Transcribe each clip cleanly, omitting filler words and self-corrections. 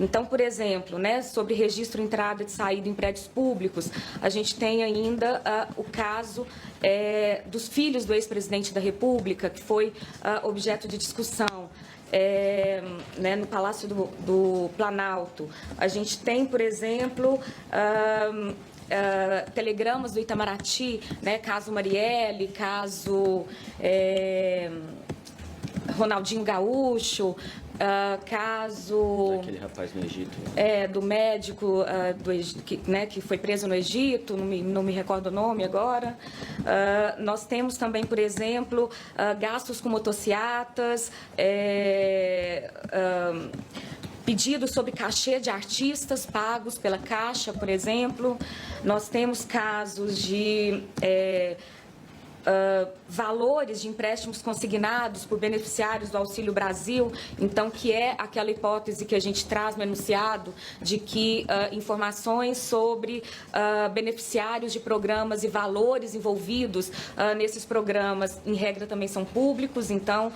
Então, por exemplo, né, sobre registro, entrada e saída em prédios públicos, a gente tem ainda o caso dos filhos do ex-presidente da República, que foi objeto de discussão. Né, no Palácio do Planalto. A gente tem, por exemplo, telegramas do Itamaraty, né, caso Marielle, caso Ronaldinho Gaúcho, caso... Daquele rapaz no Egito. Do médico que foi preso no Egito, não me recordo o nome agora. Nós temos também, por exemplo, gastos com motociatas, pedidos sobre cachê de artistas pagos pela Caixa, por exemplo. Nós temos casos de... valores de empréstimos consignados por beneficiários do Auxílio Brasil, então, que é aquela hipótese que a gente traz no enunciado de que informações sobre beneficiários de programas e valores envolvidos nesses programas, em regra, também são públicos. Então,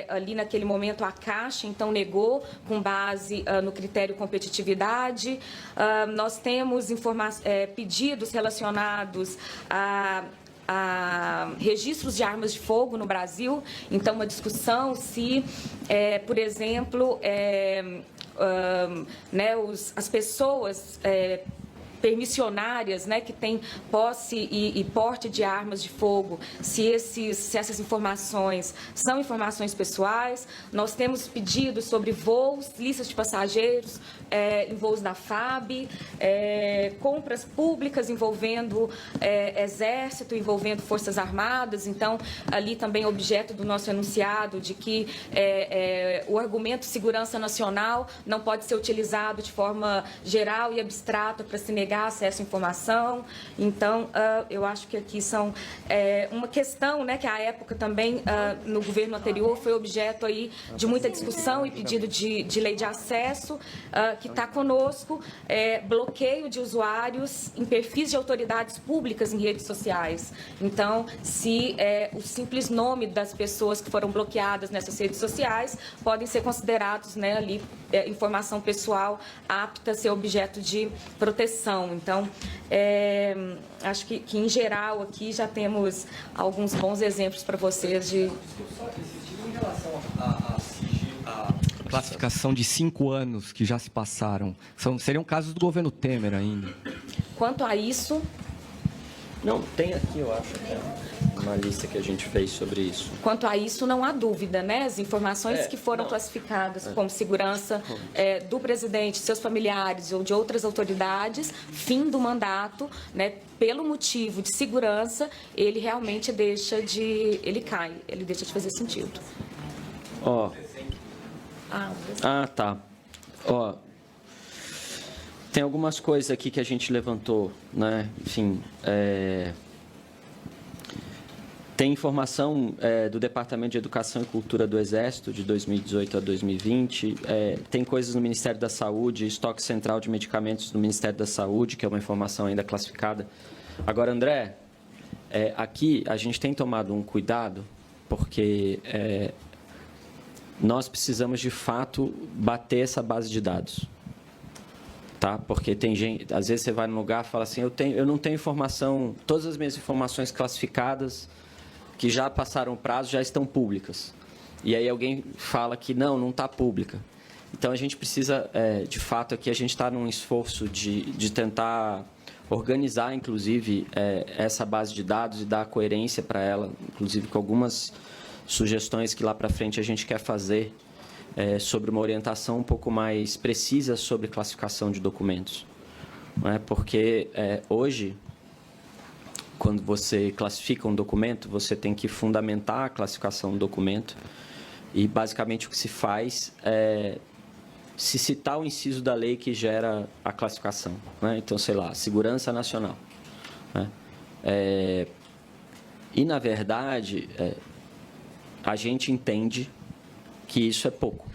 ali naquele momento, a Caixa, então, negou com base no critério competitividade. Nós temos pedidos relacionados a registros de armas de fogo no Brasil. Então, uma discussão se, por exemplo, né, as pessoas permissionárias, né, que têm posse e porte de armas de fogo, se essas informações são informações pessoais. Nós temos pedidos sobre voos, listas de passageiros em voos da FAB, compras públicas envolvendo Exército, envolvendo Forças Armadas. Então, ali também objeto do nosso enunciado de que o argumento segurança nacional não pode ser utilizado de forma geral e abstrata para se negar acesso à informação. Então, eu acho que aqui são uma questão, né, que à época também, no governo anterior, foi objeto aí de muita discussão e pedido de lei de acesso, que está conosco, bloqueio de usuários em perfis de autoridades públicas em redes sociais. Então, se o simples nome das pessoas que foram bloqueadas nessas redes sociais podem ser considerados, né, ali, informação pessoal apta a ser objeto de proteção. Então, acho que em geral aqui já temos alguns bons exemplos para vocês de... Em relação à classificação de 5 anos que já se passaram, seriam casos do governo Temer ainda. Quanto a isso... Não, tem aqui, eu acho, uma lista que a gente fez sobre isso. Quanto a isso, não há dúvida, né? As informações que foram classificadas como segurança do presidente, seus familiares ou de outras autoridades, fim do mandato, né? Pelo motivo de segurança, ele realmente ele cai, ele deixa de fazer sentido. Tá. Tem algumas coisas aqui que a gente levantou, né? Enfim, tem informação do Departamento de Educação e Cultura do Exército, de 2018 a 2020. Tem coisas no Ministério da Saúde, estoque central de medicamentos no Ministério da Saúde, que é uma informação ainda classificada. Agora, André, aqui a gente tem tomado um cuidado, porque nós precisamos, de fato, bater essa base de dados. Tá? Porque tem gente, às vezes você vai num lugar e fala assim, eu não tenho informação, todas as minhas informações classificadas que já passaram o prazo já estão públicas. E aí alguém fala que não está pública. Então, a gente precisa, de fato, aqui a gente está num esforço de tentar organizar, inclusive, essa base de dados e dar coerência para ela, inclusive com algumas sugestões que lá para frente a gente quer fazer sobre uma orientação um pouco mais precisa sobre classificação de documentos. Não é? Porque hoje, quando você classifica um documento, você tem que fundamentar a classificação do documento e, basicamente, o que se faz é se citar o inciso da lei que gera a classificação. Né? Então, sei lá, segurança nacional. Né? E, na verdade, a gente entende que isso é pouco,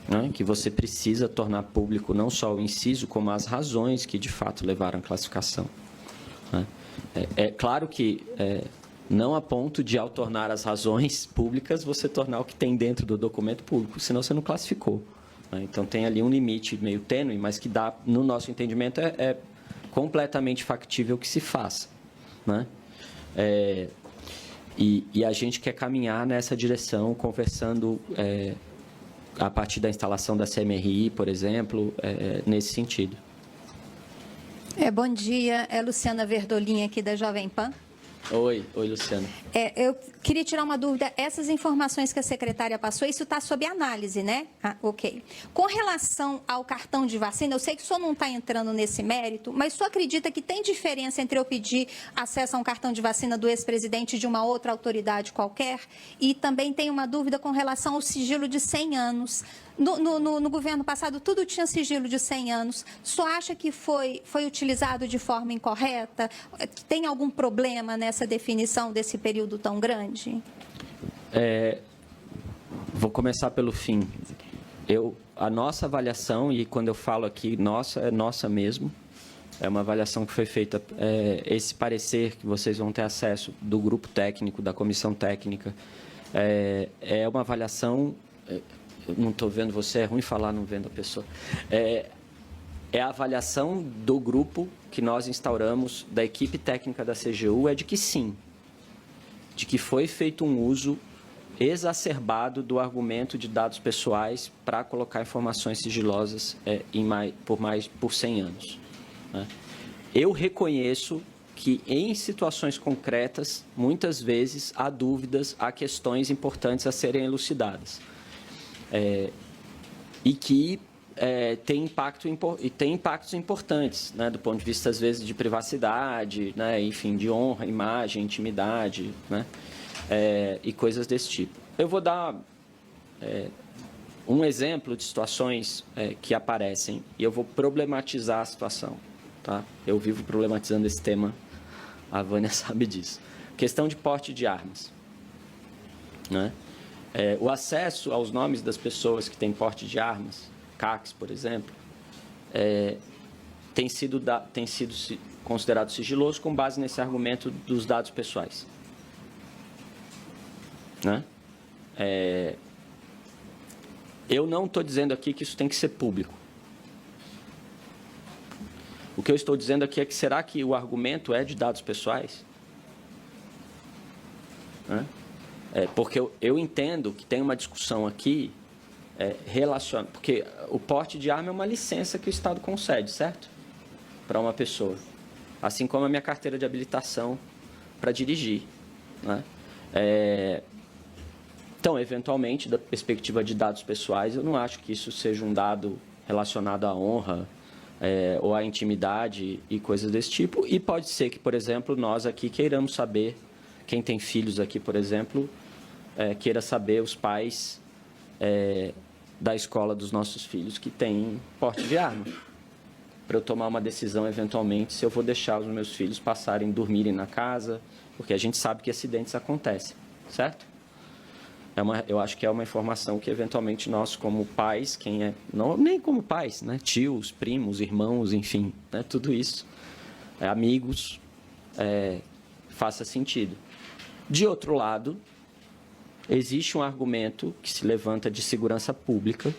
né? Que você precisa tornar público não só o inciso, como as razões que, de fato, levaram à classificação. Né? É claro que não a ponto de, ao tornar as razões públicas, você tornar o que tem dentro do documento público, senão você não classificou. Né? Então, tem ali um limite meio tênue, mas que dá, no nosso entendimento, é completamente factível que se faça. Né? E a gente quer caminhar nessa direção, conversando a partir da instalação da CMRI, por exemplo, nesse sentido. Bom dia, é Luciana Verdolim aqui da Jovem Pan. Oi, Luciana. Eu queria tirar uma dúvida. Essas informações que a secretária passou, isso está sob análise, né? Ok. Com relação ao cartão de vacina, eu sei que o senhor não está entrando nesse mérito, mas o senhor acredita que tem diferença entre eu pedir acesso a um cartão de vacina do ex-presidente de uma outra autoridade qualquer? E também tenho uma dúvida com relação ao sigilo de 100 anos. No governo passado, tudo tinha sigilo de 100 anos. Só acha que foi utilizado de forma incorreta? Tem algum problema nessa definição desse período tão grande? Vou começar pelo fim. A nossa avaliação, e quando eu falo aqui nossa, é nossa mesmo, é uma avaliação que foi feita, esse parecer que vocês vão ter acesso do grupo técnico, da comissão técnica, é uma avaliação... Eu não estou vendo você, é ruim falar não vendo a pessoa. É a avaliação do grupo que nós instauramos, da equipe técnica da CGU, de que sim, de que foi feito um uso exacerbado do argumento de dados pessoais para colocar informações sigilosas por 100 anos. Né? Eu reconheço que em situações concretas, muitas vezes, há dúvidas, há questões importantes a serem elucidadas. E que tem impactos importantes, né, do ponto de vista, às vezes, de privacidade, né, enfim, de honra, imagem, intimidade, né, e coisas desse tipo. Eu vou dar um exemplo de situações que aparecem e eu vou problematizar a situação. Tá? Eu vivo problematizando esse tema, a Vânia sabe disso. Questão de porte de armas. Né? O acesso aos nomes das pessoas que têm porte de armas, CACs, por exemplo, tem sido considerado sigiloso com base nesse argumento dos dados pessoais. Né? Eu não estou dizendo aqui que isso tem que ser público. O que eu estou dizendo aqui é que será que o argumento é de dados pessoais? Né? Porque eu entendo que tem uma discussão aqui relacionada... Porque o porte de arma é uma licença que o Estado concede, certo? Para uma pessoa. Assim como a minha carteira de habilitação para dirigir. Né? Então, eventualmente, da perspectiva de dados pessoais, eu não acho que isso seja um dado relacionado à honra ou à intimidade e coisas desse tipo. E pode ser que, por exemplo, nós aqui queiramos saber, quem tem filhos aqui, por exemplo, queira saber os pais da escola dos nossos filhos que têm porte de arma, para eu tomar uma decisão, eventualmente, se eu vou deixar os meus filhos dormirem na casa, porque a gente sabe que acidentes acontecem, certo? Eu acho que é uma informação que, eventualmente, nós, como pais, nem como pais, né? Tios, primos, irmãos, enfim, né? Tudo isso, amigos, faça sentido. De outro lado, existe um argumento que se levanta de segurança pública,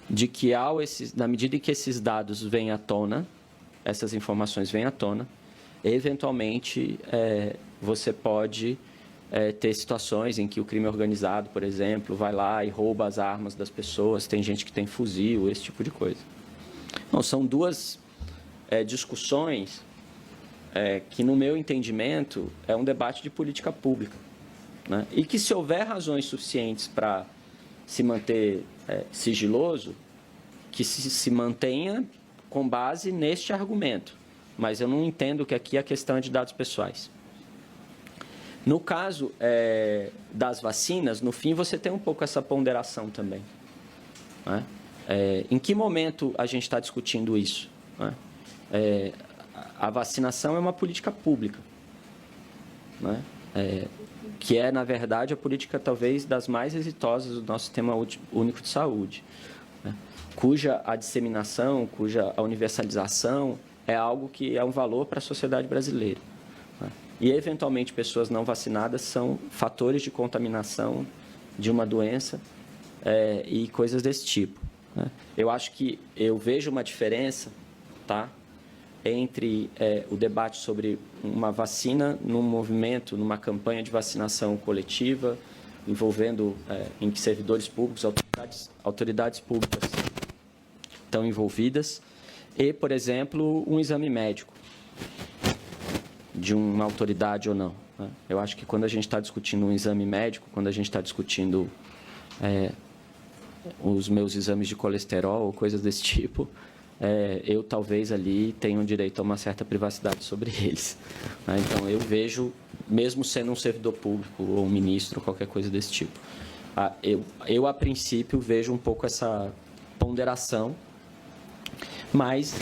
de que, na medida em que esses dados vêm à tona, essas informações vêm à tona, eventualmente, você pode... ter situações em que o crime organizado, por exemplo, vai lá e rouba as armas das pessoas, tem gente que tem fuzil, esse tipo de coisa. Então, são duas discussões que, no meu entendimento, é um debate de política pública. Né? E que, se houver razões suficientes para se manter sigiloso, que se mantenha com base neste argumento. Mas eu não entendo que aqui a questão é de dados pessoais. No caso das vacinas, no fim, você tem um pouco essa ponderação também. Né? Em que momento a gente está discutindo isso? Né? A vacinação é uma política pública, né? Que é, na verdade, a política talvez das mais exitosas do nosso Sistema Único de Saúde, né? Cuja a disseminação, cuja a universalização é algo que é um valor para a sociedade brasileira. E, eventualmente, pessoas não vacinadas são fatores de contaminação de uma doença e coisas desse tipo. né? Eu acho que eu vejo uma diferença, tá, entre o debate sobre uma vacina num movimento, numa campanha de vacinação coletiva, envolvendo em que servidores públicos, autoridades públicas estão envolvidas, e, por exemplo, um exame médico de uma autoridade ou não, né? Eu acho que quando a gente está discutindo um exame médico, quando a gente está discutindo os meus exames de colesterol ou coisas desse tipo, eu talvez ali tenha um direito a uma certa privacidade sobre eles, né? Então, eu vejo, mesmo sendo um servidor público ou um ministro, ou qualquer coisa desse tipo, eu a princípio, vejo um pouco essa ponderação, mas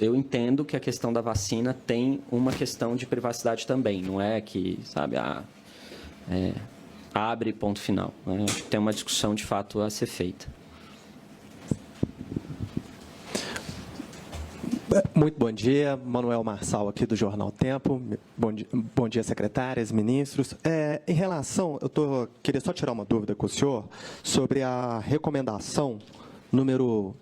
eu entendo que a questão da vacina tem uma questão de privacidade também, não é que, sabe, abre ponto final, né? Acho que tem uma discussão, de fato, a ser feita. Muito bom dia, Manuel Marçal aqui do Jornal Tempo. Bom dia, secretárias, ministros. Em relação, queria só tirar uma dúvida com o senhor sobre a recomendação número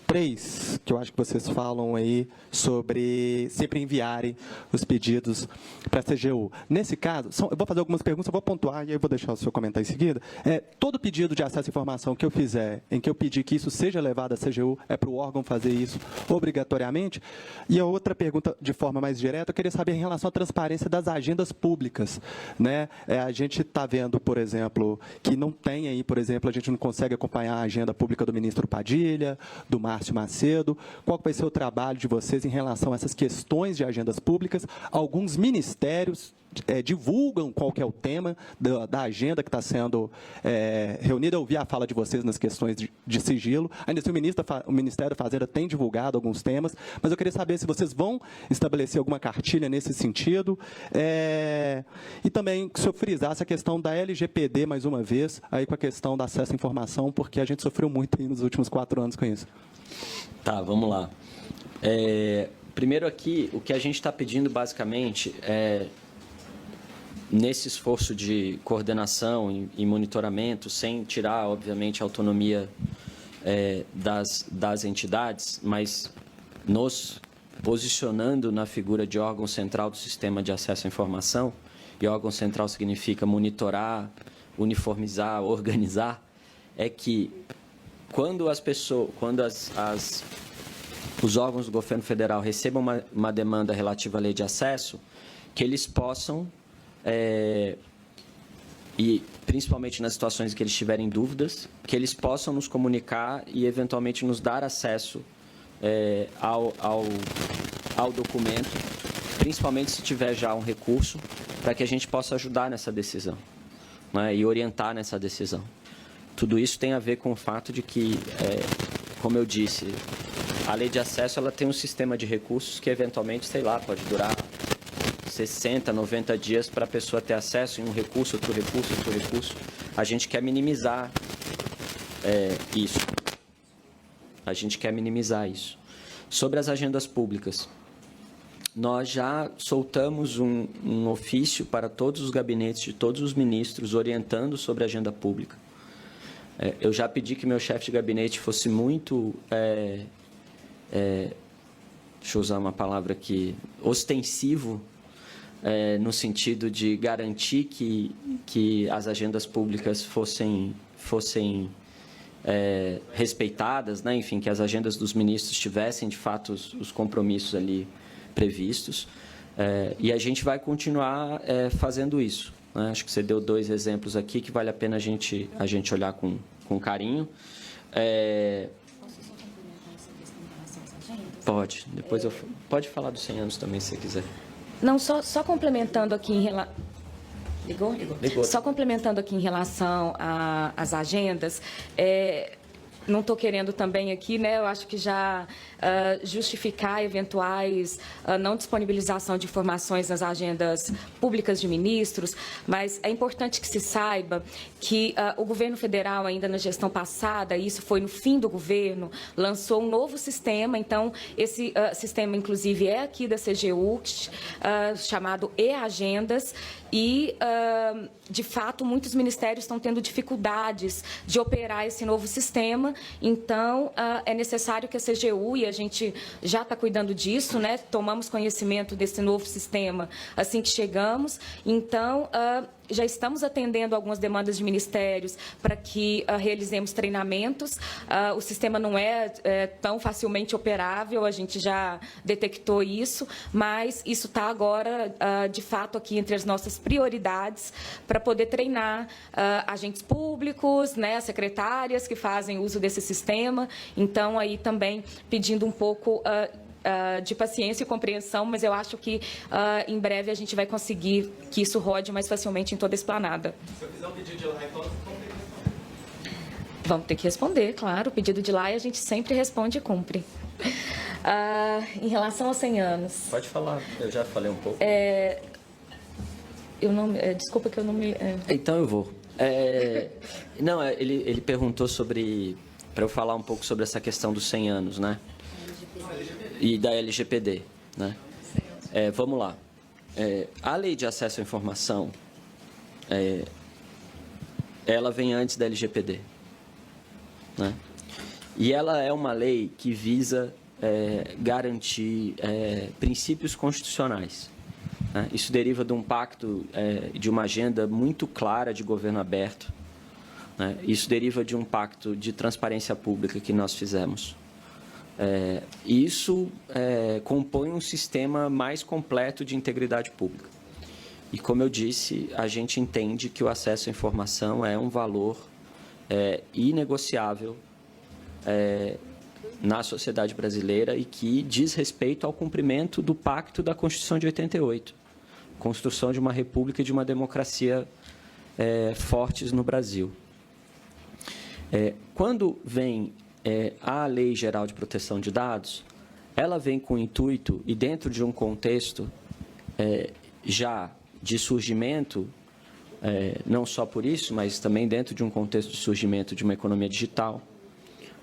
3, que eu acho que vocês falam aí sobre sempre enviarem os pedidos para a CGU. Nesse caso, eu vou fazer algumas perguntas, eu vou pontuar e aí eu vou deixar o senhor comentar em seguida. Todo pedido de acesso à informação que eu fizer, em que eu pedir que isso seja levado à CGU, é para o órgão fazer isso obrigatoriamente? E a outra pergunta, de forma mais direta, eu queria saber em relação à transparência das agendas públicas, né? A gente está vendo, por exemplo, que não tem aí, por exemplo, a gente não consegue acompanhar a agenda pública do ministro Padilha, do Márcio Macedo. Qual vai ser o trabalho de vocês em relação a essas questões de agendas públicas? Alguns ministérios divulgam qual que é o tema da agenda que está sendo reunida. Eu ouvi a fala de vocês nas questões de sigilo. Ainda assim, o Ministério da Fazenda tem divulgado alguns temas, mas eu queria saber se vocês vão estabelecer alguma cartilha nesse sentido. E também, se eu frisasse a questão da LGPD, mais uma vez, aí com a questão do acesso à informação, porque a gente sofreu muito aí nos últimos 4 anos com isso. Tá, vamos lá. Primeiro aqui, o que a gente está pedindo, basicamente, nesse esforço de coordenação e monitoramento, sem tirar, obviamente, a autonomia das entidades, mas nos posicionando na figura de órgão central do sistema de acesso à informação, e órgão central significa monitorar, uniformizar, organizar, é que quando os órgãos do governo federal recebam uma demanda relativa à lei de acesso, que eles possam, e principalmente nas situações em que eles tiverem dúvidas, que eles possam nos comunicar e, eventualmente, nos dar acesso ao documento, principalmente se tiver já um recurso, para que a gente possa ajudar nessa decisão, né, e orientar nessa decisão. Tudo isso tem a ver com o fato de que, como eu disse, a lei de acesso ela tem um sistema de recursos que, eventualmente, sei lá, pode durar 60, 90 dias para a pessoa ter acesso em um recurso, outro recurso, outro recurso. A gente quer minimizar isso. A gente quer minimizar isso. Sobre as agendas públicas, nós já soltamos um ofício para todos os gabinetes de todos os ministros orientando sobre a agenda pública. Eu já pedi que meu chefe de gabinete fosse muito, deixa eu usar uma palavra aqui, ostensivo, no sentido de garantir que as agendas públicas fossem respeitadas, né? Enfim, que as agendas dos ministros tivessem, de fato, os compromissos ali previstos. E a gente vai continuar fazendo isso, né? Acho que você deu 2 exemplos aqui que vale a pena a gente olhar com carinho. Posso só complementar essa questão em relação às agendas? Pode. Depois pode falar dos 100 anos também, se você quiser. Não, só complementando aqui em relação... Ligou? Ligou. Só complementando aqui em relação às agendas, não estou querendo também aqui, né? Eu acho que já justificar eventuais não disponibilização de informações nas agendas públicas de ministros, mas é importante que se saiba que o governo federal, ainda na gestão passada, e isso foi no fim do governo, lançou um novo sistema. Então, esse sistema, inclusive, é aqui da CGU, chamado e-Agendas, e, de fato, muitos ministérios estão tendo dificuldades de operar esse novo sistema. Então, é necessário que a CGU, e a gente já está cuidando disso, né? Tomamos conhecimento desse novo sistema assim que chegamos. Então, já estamos atendendo algumas demandas de ministérios para que realizemos treinamentos. O sistema não é tão facilmente operável, a gente já detectou isso, mas isso está agora, de fato, aqui entre as nossas prioridades para poder treinar agentes públicos, né, secretárias que fazem uso desse sistema. Então, aí também pedindo um pouco de paciência e compreensão, mas eu acho que em breve a gente vai conseguir que isso rode mais facilmente em toda a esplanada. Se eu fizer um pedido de laia, então vamos ter que responder. Vamos ter que responder, claro. O pedido de laia a gente sempre responde e cumpre. Em relação aos 100 anos... Pode falar, eu já falei um pouco. Eu não, desculpa que eu não me... Então eu vou. Não, ele perguntou sobre... Para eu falar um pouco sobre essa questão dos 100 anos, né? E da LGPD, né? Vamos lá. A Lei de Acesso à Informação, ela vem antes da LGPD, né? E ela é uma lei que visa garantir princípios constitucionais, né? Isso deriva de um pacto, de uma agenda muito clara de governo aberto, né? Isso deriva de um pacto de transparência pública que nós fizemos. Isso compõe um sistema mais completo de integridade pública. E, como eu disse, a gente entende que o acesso à informação é um valor inegociável na sociedade brasileira e que diz respeito ao cumprimento do Pacto da Constituição de 88, construção de uma república e de uma democracia fortes no Brasil. Quando vem a Lei Geral de Proteção de Dados, ela vem com o intuito e dentro de um contexto já de surgimento, não só por isso, mas também dentro de um contexto de surgimento de uma economia digital,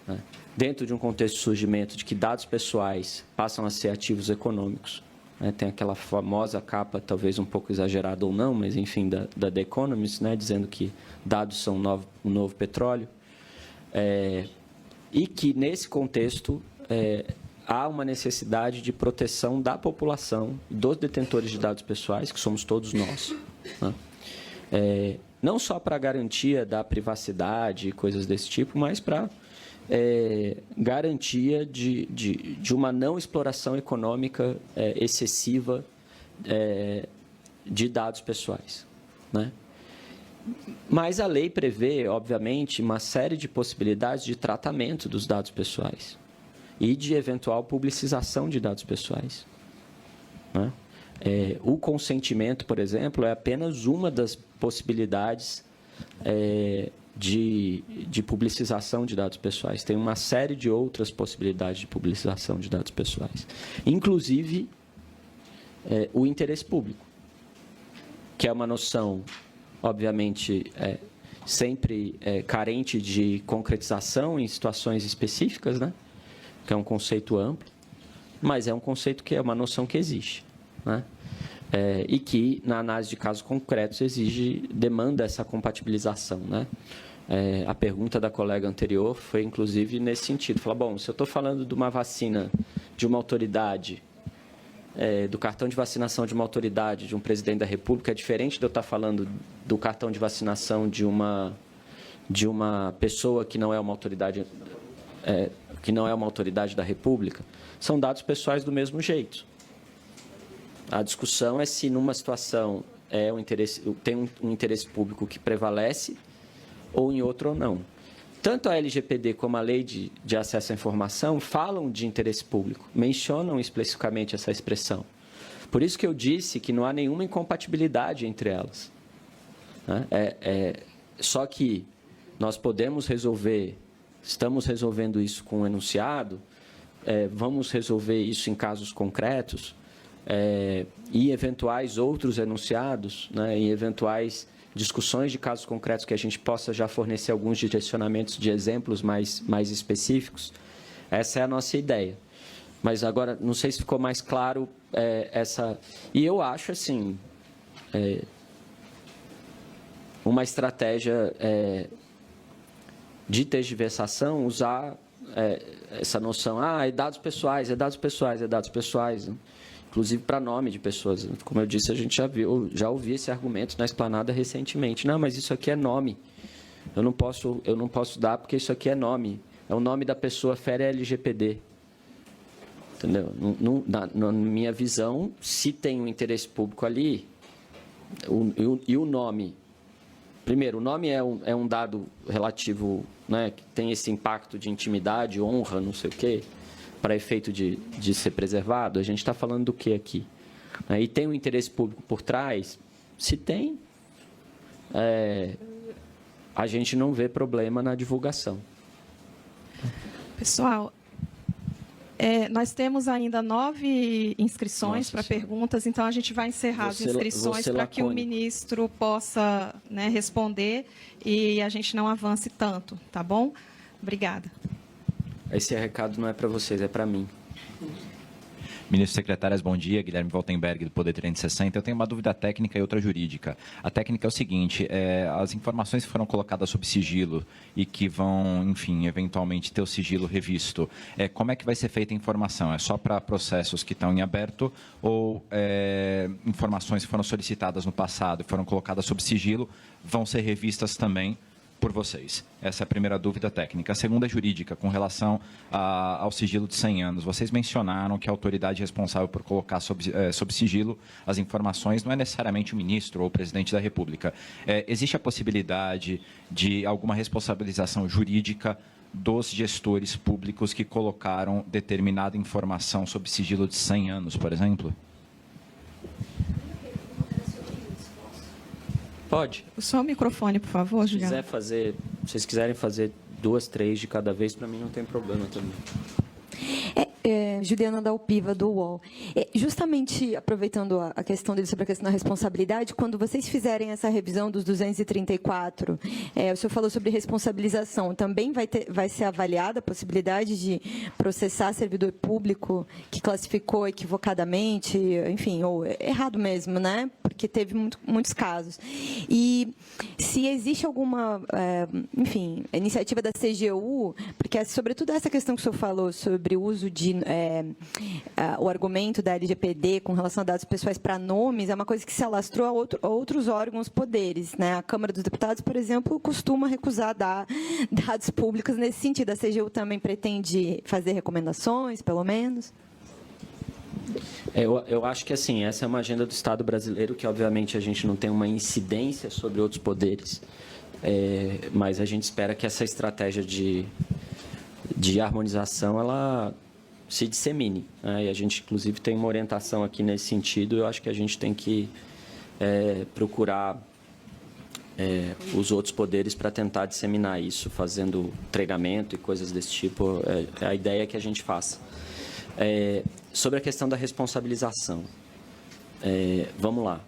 né? Dentro de um contexto de surgimento de que dados pessoais passam a ser ativos econômicos, né? Tem aquela famosa capa, talvez um pouco exagerada ou não, mas enfim, da The Economist, né? Dizendo que dados são o novo petróleo. E que, nesse contexto, há uma necessidade de proteção da população, dos detentores de dados pessoais, que somos todos nós, né? Não só para a garantia da privacidade e coisas desse tipo, mas para garantia de uma não exploração econômica excessiva de dados pessoais, né? Mas a lei prevê, obviamente, uma série de possibilidades de tratamento dos dados pessoais e de eventual publicização de dados pessoais, né? O consentimento, por exemplo, é apenas uma das possibilidades de publicização de dados pessoais. Tem uma série de outras possibilidades de publicização de dados pessoais, inclusive o interesse público, que é uma noção, obviamente, sempre carente de concretização em situações específicas, né? Que é um conceito amplo, mas é um conceito que é uma noção que existe, né? E que, na análise de casos concretos, demanda essa compatibilização, né? A pergunta da colega anterior foi, inclusive, nesse sentido. Fala, bom, se eu estou falando de uma vacina de uma autoridade, do cartão de vacinação de uma autoridade, de um presidente da República, é diferente de eu estar falando do cartão de vacinação de uma pessoa que não é uma autoridade, da República. São dados pessoais do mesmo jeito. A discussão é se, numa situação, tem um interesse público que prevalece ou em outro ou não. Tanto a LGPD como a Lei de Acesso à Informação falam de interesse público, mencionam especificamente essa expressão. Por isso que eu disse que não há nenhuma incompatibilidade entre elas, né? Só que nós podemos resolver estamos resolvendo isso com o enunciado, vamos resolver isso em casos concretos, e eventuais outros enunciados, né, em eventuais discussões de casos concretos que a gente possa já fornecer alguns direcionamentos de exemplos mais específicos. Essa é a nossa ideia. Mas agora, não sei se ficou mais claro essa... E eu acho, assim, uma estratégia de tergiversação usar essa noção, é dados pessoais, é dados pessoais, é dados pessoais, né? Inclusive para nome de pessoas. Como eu disse, a gente já ouviu esse argumento na Esplanada recentemente. Não, mas isso aqui é nome. Eu não posso dar porque isso aqui é nome. É o nome da pessoa, fere a LGPD. Entendeu? Na minha visão, se tem um interesse público ali, e o nome... Primeiro, o nome é um dado relativo, né, que tem esse impacto de intimidade, honra, não sei o quê, para efeito de ser preservado. A gente está falando do que aqui? E tem um interesse público por trás? Se tem, a gente não vê problema na divulgação. Pessoal, nós temos ainda 9 inscrições para perguntas, então a gente vai encerrar as inscrições para que o ministro possa, né, responder e a gente não avance tanto, tá bom? Obrigada. Esse recado não é para vocês, é para mim. Ministro e secretárias, bom dia. Guilherme Voltenberg, do Poder 360. Eu tenho uma dúvida técnica e outra jurídica. A técnica é o seguinte, as informações que foram colocadas sob sigilo e que vão, enfim, eventualmente ter o sigilo revisto, como é que vai ser feita a informação? É só para processos que estão em aberto ou informações que foram solicitadas no passado e foram colocadas sob sigilo vão ser revistas também por vocês? Essa é a primeira dúvida técnica. A segunda é jurídica, com relação ao sigilo de 100 anos. Vocês mencionaram que a autoridade responsável por colocar sob sigilo as informações não é necessariamente o ministro ou o presidente da República. Existe a possibilidade de alguma responsabilização jurídica dos gestores públicos que colocaram determinada informação sob sigilo de 100 anos, por exemplo? Pode. Só o microfone, por favor, Juliana. Se vocês quiserem fazer 2, 3 de cada vez, para mim não tem problema também. Juliana Dalpiva, do UOL. Justamente aproveitando a questão dele sobre a questão da responsabilidade, quando vocês fizerem essa revisão dos 234, o senhor falou sobre responsabilização, também vai ser avaliada a possibilidade de processar servidor público que classificou equivocadamente, enfim, ou errado mesmo, né? Porque teve muitos casos. E se existe alguma, enfim, iniciativa da CGU, porque sobretudo essa questão que o senhor falou sobre o uso de o argumento da LGPD com relação a dados pessoais para nomes é uma coisa que se alastrou a outros órgãos, poderes, né? A Câmara dos Deputados, por exemplo, costuma recusar dar dados públicos nesse sentido. A CGU também pretende fazer recomendações, pelo menos? Eu acho que, assim, essa é uma agenda do Estado brasileiro que, obviamente, a gente não tem uma incidência sobre outros poderes, mas a gente espera que essa estratégia de harmonização, ela se dissemine, né? E a gente, inclusive, tem uma orientação aqui nesse sentido. Eu acho que a gente tem que procurar os outros poderes para tentar disseminar isso, fazendo treinamento e coisas desse tipo. A ideia é que a gente faça. Sobre a questão da responsabilização, vamos lá.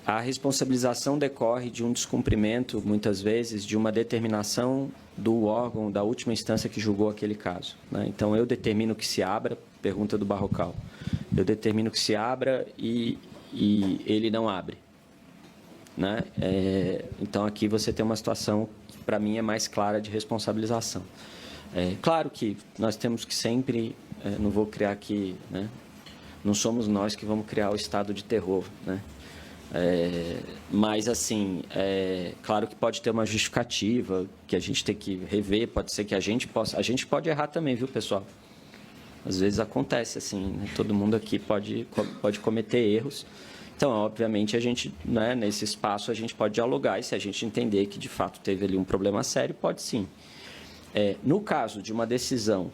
A responsabilização decorre de um descumprimento, muitas vezes, de uma determinação do órgão da última instância que julgou aquele caso, né? Então, eu determino que se abra, pergunta do Barrocal, eu determino que se abra e ele não abre, né? Então, aqui você tem uma situação que, para mim, é mais clara de responsabilização. Claro que nós temos que sempre, não vou criar aqui, né? Não somos nós que vamos criar o estado de terror, né? Mas, assim, claro que pode ter uma justificativa que a gente tem que rever, pode ser que a gente pode errar também, viu, pessoal? Às vezes acontece, assim, né? Todo mundo aqui pode cometer erros. Então, obviamente, a gente, né, nesse espaço, a gente pode dialogar e se a gente entender que, de fato, teve ali um problema sério, pode sim. No caso de uma decisão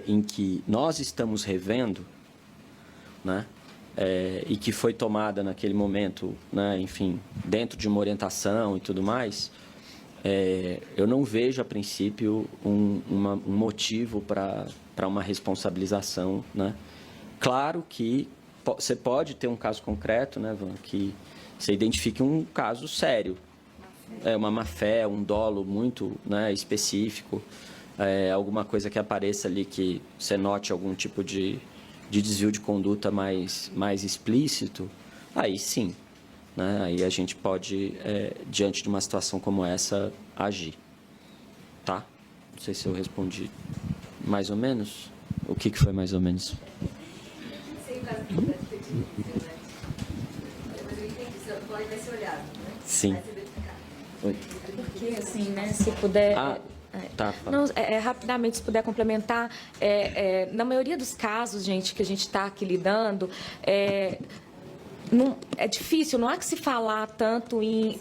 em que nós estamos revendo, né, e que foi tomada naquele momento, né, enfim, dentro de uma orientação e tudo mais, eu não vejo, a princípio, um motivo para uma responsabilização, né? Claro que você pode ter um caso concreto, né, Van, que você identifique um caso sério, uma má-fé, um dolo muito, né, específico, alguma coisa que apareça ali que você note algum tipo de desvio de conduta mais explícito, aí sim, né, aí a gente pode, diante de uma situação como essa, agir. Tá? Não sei se eu respondi mais ou menos. O que foi mais ou menos? Sim. Oi. Porque, assim, né, se puder... Tá, não, rapidamente, se puder complementar, na maioria dos casos, gente, que a gente está aqui lidando, não, é difícil, não há que se falar tanto em...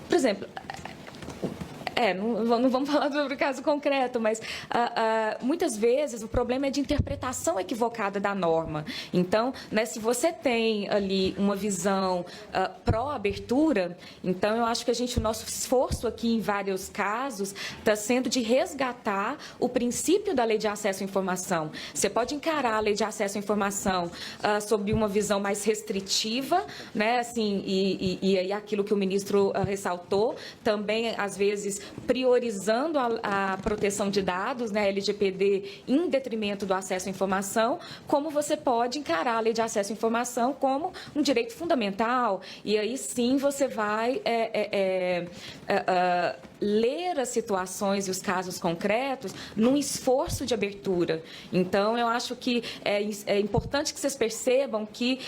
por exemplo... não vamos falar sobre o caso concreto, mas muitas vezes o problema é de interpretação equivocada da norma. Então, né, se você tem ali uma visão pró-abertura, então eu acho que o nosso esforço aqui em vários casos está sendo de resgatar o princípio da Lei de Acesso à Informação. Você pode encarar a Lei de Acesso à Informação sob uma visão mais restritiva, né, assim, e aí aquilo que o ministro ressaltou, também, às vezes, priorizando a proteção de dados, né, LGPD, em detrimento do acesso à informação, como você pode encarar a Lei de Acesso à Informação como um direito fundamental, e aí sim você vai ler as situações e os casos concretos num esforço de abertura. Então, eu acho que é importante que vocês percebam que,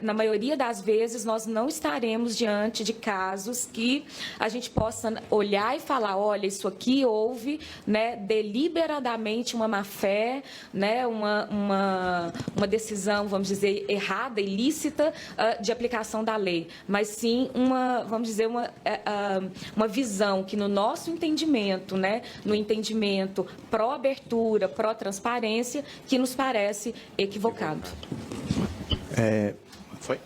na maioria das vezes, nós não estaremos diante de casos que a gente possa olhar e falar, olha, isso aqui houve, né, deliberadamente uma má-fé, né, uma decisão, vamos dizer, errada, ilícita, de aplicação da lei, mas sim vamos dizer, uma visão que no nosso entendimento, né, no entendimento pró-abertura, pró-transparência, que nos parece equivocado. Foi?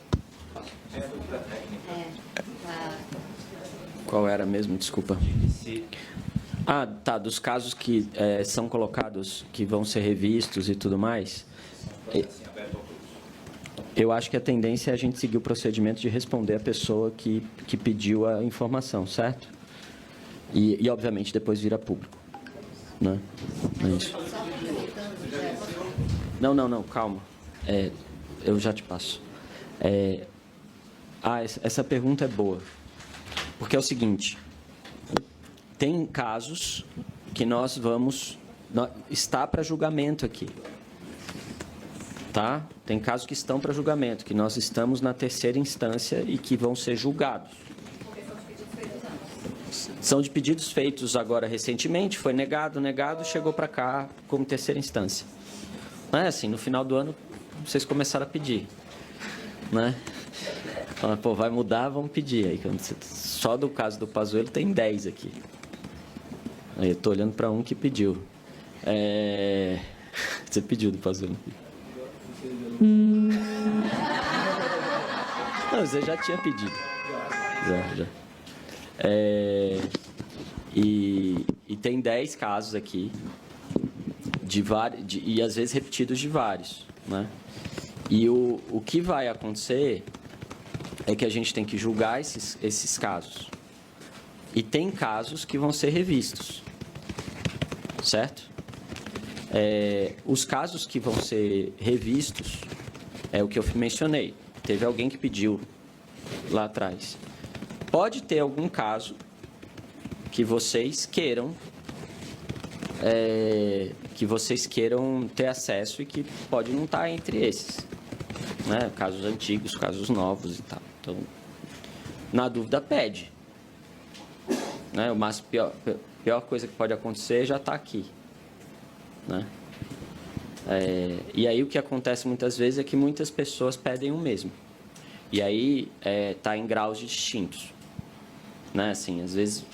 Qual era mesmo? Desculpa. Tá, dos casos que são colocados, que vão ser revistos e tudo mais. Eu acho que a tendência é a gente seguir o procedimento de responder a pessoa que pediu a informação, certo? E obviamente, depois vira público. Né? É isso. Não, calma. Eu já te passo. Essa pergunta é boa. Porque é o seguinte, tem casos que está para julgamento aqui. Tá? Tem casos que estão para julgamento, que nós estamos na terceira instância e que vão ser julgados. São de pedidos feitos agora recentemente, foi negado, chegou para cá como terceira instância. Não é assim, no final do ano vocês começaram a pedir, né? Pô, vai mudar, vamos pedir. Aí, só do caso do Pazuello tem 10 aqui. Aí eu estou olhando para um que pediu. Você pediu do Pazuello? Não, você já tinha pedido. Já. E tem 10 casos aqui, e às vezes repetidos de vários. Né? E o que vai acontecer é que a gente tem que julgar esses casos. E tem casos que vão ser revistos. Certo? Os casos que vão ser revistos é o que eu mencionei. Teve alguém que pediu lá atrás. Pode ter algum caso que vocês queiram ter acesso e que pode não estar entre esses. Né? Casos antigos, casos novos e tal. Então, na dúvida, pede. Né? Pior coisa que pode acontecer já está aqui. Né? E aí o que acontece muitas vezes é que muitas pessoas pedem o mesmo. E aí está em graus distintos. Né? Assim, às vezes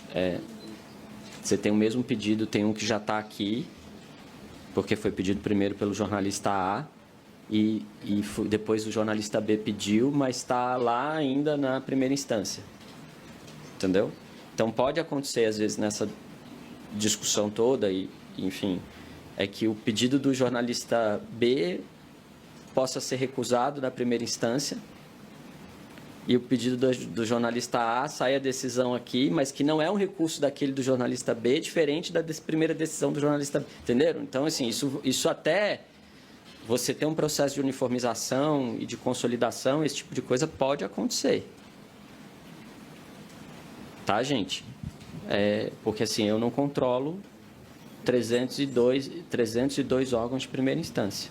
você tem o mesmo pedido, tem um que já está aqui, porque foi pedido primeiro pelo jornalista A, e depois o jornalista B pediu, mas está lá ainda na primeira instância. Entendeu? Então, pode acontecer, às vezes, nessa discussão toda, e, enfim, é que o pedido do jornalista B possa ser recusado na primeira instância e o pedido do jornalista A sai a decisão aqui, mas que não é um recurso daquele do jornalista B, diferente da primeira decisão do jornalista B. Entenderam? Então, assim, isso até você ter um processo de uniformização e de consolidação, esse tipo de coisa pode acontecer. Tá, gente? Porque, assim, eu não controlo 302 órgãos de primeira instância.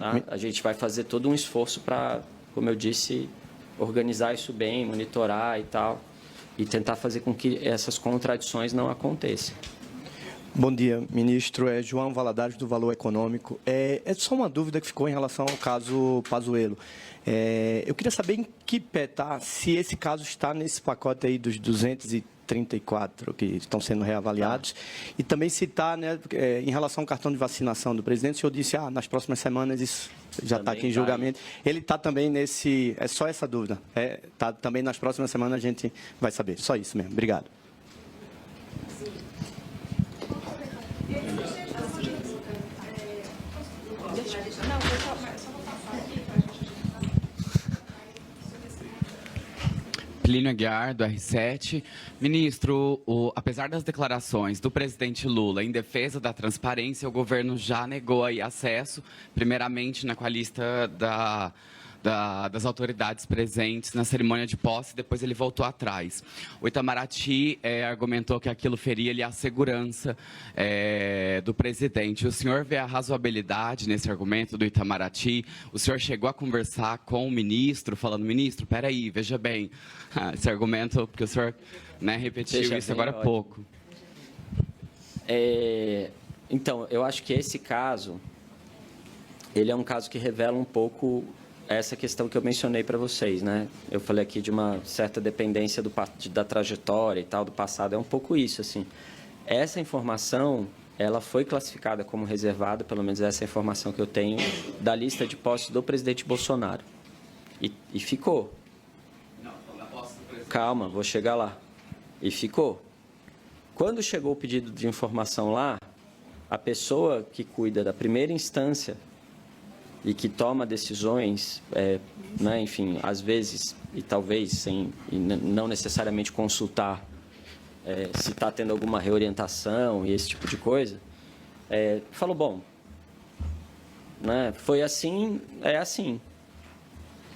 Tá? A gente vai fazer todo um esforço para, como eu disse, organizar isso bem, monitorar e tal, e tentar fazer com que essas contradições não aconteçam. Bom dia, ministro. João Valadares, do Valor Econômico. É só uma dúvida que ficou em relação ao caso Pazuello. Eu queria saber em que pé está, se esse caso está nesse pacote aí dos 234 que estão sendo reavaliados, e também se está, né, em relação ao cartão de vacinação do presidente. O senhor disse, nas próximas semanas isso já está aqui em julgamento. Ele está também nesse... É só essa dúvida. Tá, também nas próximas semanas a gente vai saber. Só isso mesmo. Obrigado. Plínio Aguiar, do R7. Ministro, apesar das declarações do presidente Lula em defesa da transparência, o governo já negou aí acesso, primeiramente com a lista das autoridades presentes na cerimônia de posse, depois ele voltou atrás. O Itamaraty argumentou que aquilo feria a segurança do presidente. O senhor vê a razoabilidade nesse argumento do Itamaraty? O senhor chegou a conversar com o ministro, falando, ministro, peraí, veja bem, esse argumento, porque o senhor, né, repetiu isso agora há pouco. Então, eu acho que esse caso, ele é um caso que revela um pouco essa questão que eu mencionei para vocês, né? Eu falei aqui de uma certa dependência da trajetória e tal, do passado. É um pouco isso, assim. Essa informação, ela foi classificada como reservada, pelo menos essa informação que eu tenho, da lista de posse do presidente Bolsonaro. E ficou. Calma, vou chegar lá. E ficou. Quando chegou o pedido de informação lá, a pessoa que cuida da primeira instância e que toma decisões, né, enfim, às vezes, e talvez não necessariamente consultar se está tendo alguma reorientação e esse tipo de coisa, falou, bom, né, foi assim, é assim.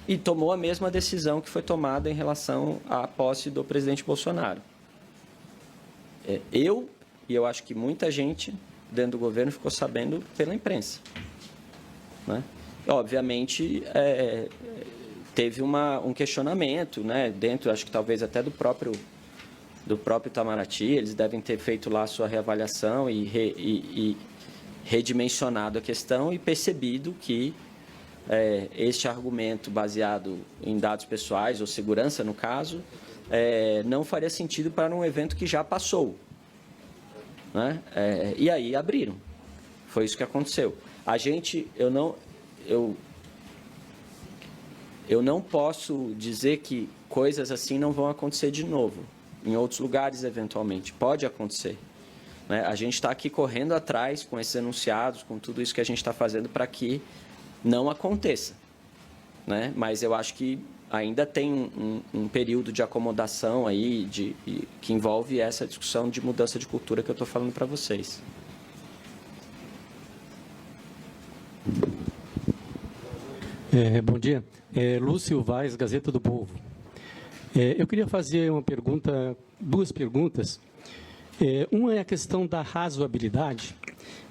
E tomou a mesma decisão que foi tomada em relação à posse do presidente Bolsonaro. E eu acho que muita gente dentro do governo ficou sabendo pela imprensa, né? Obviamente, teve um questionamento, né, dentro, acho que talvez até do próprio Itamaraty. Eles devem ter feito lá a sua reavaliação e redimensionado a questão e percebido que este argumento baseado em dados pessoais, ou segurança no caso, não faria sentido para um evento que já passou, né? E aí abriram. Foi isso que aconteceu. Eu não posso dizer que coisas assim não vão acontecer de novo, em outros lugares, eventualmente. Pode acontecer, né? A gente está aqui correndo atrás com esses enunciados, com tudo isso que a gente está fazendo para que não aconteça, né? Mas eu acho que ainda tem um período de acomodação aí, que envolve essa discussão de mudança de cultura que eu estou falando para vocês. Bom dia. Lúcio Vaz, Gazeta do Povo. Eu queria fazer duas perguntas. Uma é a questão da razoabilidade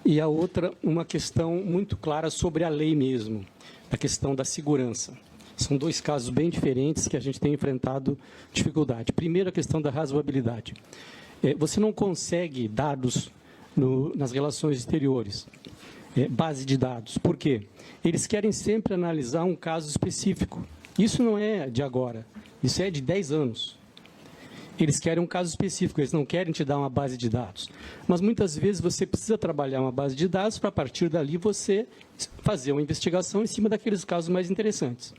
e a outra uma questão muito clara sobre a lei mesmo, a questão da segurança. São dois casos bem diferentes que a gente tem enfrentado dificuldade. Primeiro, a questão da razoabilidade. Você não consegue dados nas relações exteriores, base de dados. Por quê? Eles querem sempre analisar um caso específico. Isso não é de agora, isso é de 10 anos. Eles querem um caso específico, eles não querem te dar uma base de dados. Mas muitas vezes você precisa trabalhar uma base de dados para, a partir dali, você fazer uma investigação em cima daqueles casos mais interessantes.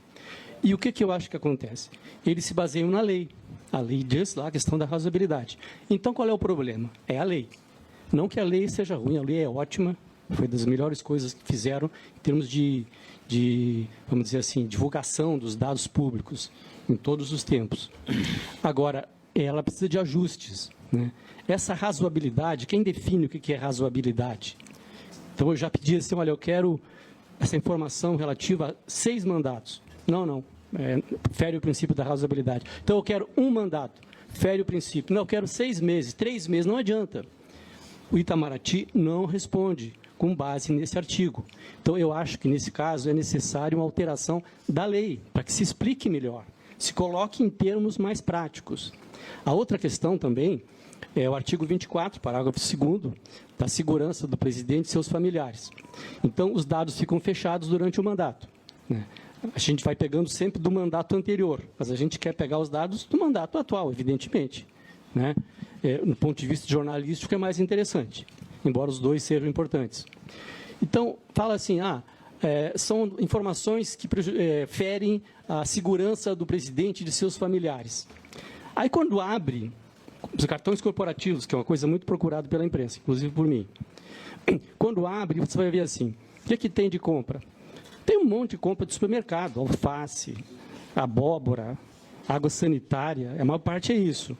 E o que eu acho que acontece? Eles se baseiam na lei. A lei diz lá a questão da razoabilidade. Então, qual é o problema? É a lei. Não que a lei seja ruim, a lei é ótima, foi das melhores coisas que fizeram em termos de vamos dizer assim, divulgação dos dados públicos em todos os tempos. Agora, ela precisa de ajustes, né? Essa razoabilidade, quem define o que é razoabilidade? Então, eu já pedi assim, olha, eu quero essa informação relativa a 6 mandatos. Não, fere o princípio da razoabilidade. Então, eu quero 1 mandato, fere o princípio. Não, eu quero 6 meses, 3 meses, não adianta. O Itamaraty não responde com base nesse artigo. Então, eu acho que, nesse caso, é necessário uma alteração da lei, para que se explique melhor, se coloque em termos mais práticos. A outra questão também é o artigo 24, parágrafo 2º, da segurança do presidente e seus familiares. Então, os dados ficam fechados durante o mandato, né? A gente vai pegando sempre do mandato anterior, mas a gente quer pegar os dados do mandato atual, evidentemente, né? No ponto de vista jornalístico, é mais interessante, embora os dois sejam importantes. Então, fala assim, são informações que ferem a segurança do presidente e de seus familiares. Aí, quando abre os cartões corporativos, que é uma coisa muito procurada pela imprensa, inclusive por mim, quando abre, você vai ver assim, o que tem de compra? Tem um monte de compra de supermercado, alface, abóbora, água sanitária, a maior parte é isso.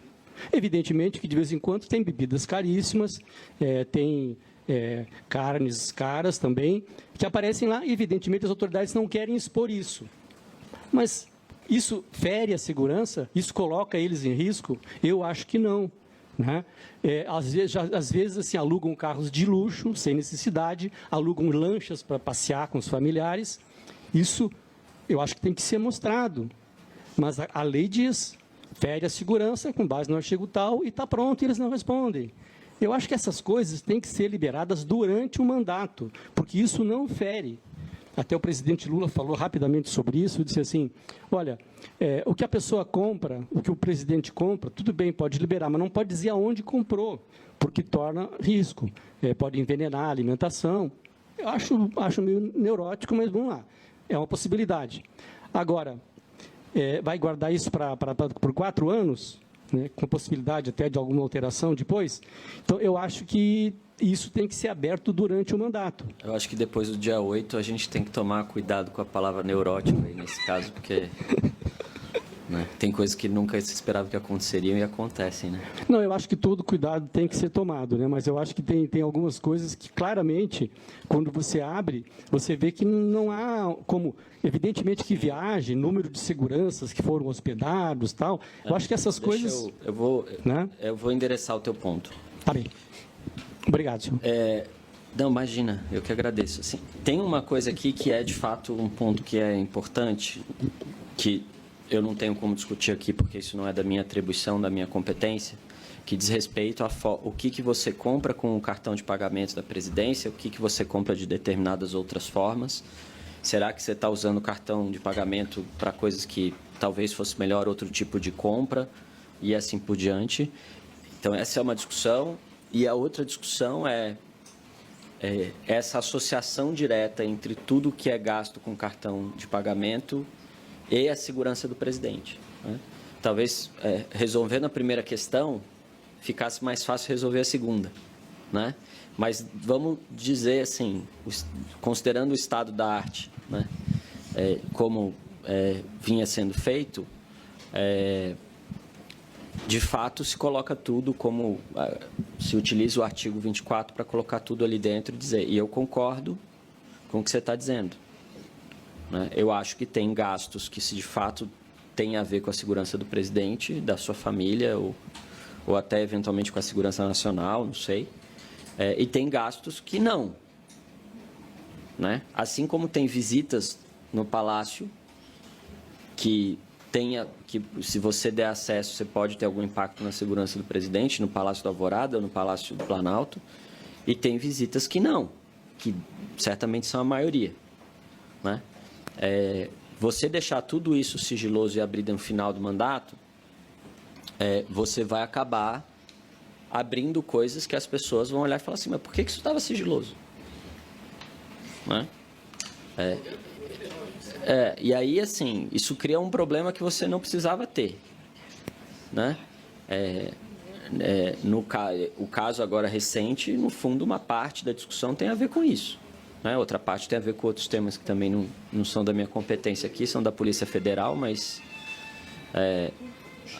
Evidentemente que, de vez em quando, tem bebidas caríssimas, tem carnes caras também, que aparecem lá, e, evidentemente, as autoridades não querem expor isso. Mas isso fere a segurança? Isso coloca eles em risco? Eu acho que não, né? Às vezes assim, alugam carros de luxo, sem necessidade, alugam lanchas para passear com os familiares. Isso, eu acho que tem que ser mostrado. Mas a lei diz, fere a segurança com base no artigo tal, e está pronto, e eles não respondem. Eu acho que essas coisas têm que ser liberadas durante o mandato, porque isso não fere. Até o presidente Lula falou rapidamente sobre isso, disse assim, olha, o que a pessoa compra, o que o presidente compra, tudo bem, pode liberar, mas não pode dizer aonde comprou, porque torna risco, pode envenenar a alimentação. Eu acho meio neurótico, mas vamos lá, é uma possibilidade. Agora, vai guardar isso por 4 anos, né, com possibilidade até de alguma alteração depois? Então, eu acho que isso tem que ser aberto durante o mandato. Eu acho que depois do dia 8 a gente tem que tomar cuidado com a palavra neurótico aí nesse caso, porque né, tem coisas que nunca se esperava que aconteceriam e acontecem, né? Não, eu acho que todo cuidado tem que ser tomado, né? Mas eu acho que tem algumas coisas que, claramente, quando você abre, você vê que não há como... Evidentemente que viagem, número de seguranças que foram hospedados, tal. Eu acho que essas coisas... Eu vou endereçar o teu ponto. Tá bem. Obrigado, senhor. Não, imagina, eu que agradeço. Assim, tem uma coisa aqui que é, de fato, um ponto que é importante, que eu não tenho como discutir aqui, porque isso não é da minha atribuição, da minha competência, que diz respeito a o que você compra com o cartão de pagamento da presidência, o que você compra de determinadas outras formas. Será que você está usando o cartão de pagamento para coisas que talvez fosse melhor outro tipo de compra e assim por diante? Então, essa é uma discussão. E a outra discussão é essa associação direta entre tudo que é gasto com cartão de pagamento e a segurança do presidente, né? Talvez, resolvendo a primeira questão, ficasse mais fácil resolver a segunda, né? Mas vamos dizer assim, considerando o estado da arte, né, como vinha sendo feito, de fato se coloca tudo como, se utiliza o artigo 24 para colocar tudo ali dentro e dizer, e eu concordo com o que você está dizendo, né? Eu acho que tem gastos que, se de fato tem a ver com a segurança do presidente, da sua família, ou até eventualmente com a segurança nacional, não sei. E tem gastos que não, né? Assim como tem visitas no Palácio que se você der acesso, você pode ter algum impacto na segurança do presidente, no Palácio do Alvorada ou no Palácio do Planalto, e tem visitas que não, que certamente são a maioria, né? Você deixar tudo isso sigiloso e abrir no final do mandato, você vai acabar abrindo coisas que as pessoas vão olhar e falar assim, mas por que isso estava sigiloso? Né? E aí, assim, isso cria um problema que você não precisava ter. né? O caso agora recente, no fundo, uma parte da discussão tem a ver com isso, né? Outra parte tem a ver com outros temas que também não são da minha competência aqui, são da Polícia Federal, mas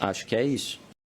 acho que é isso.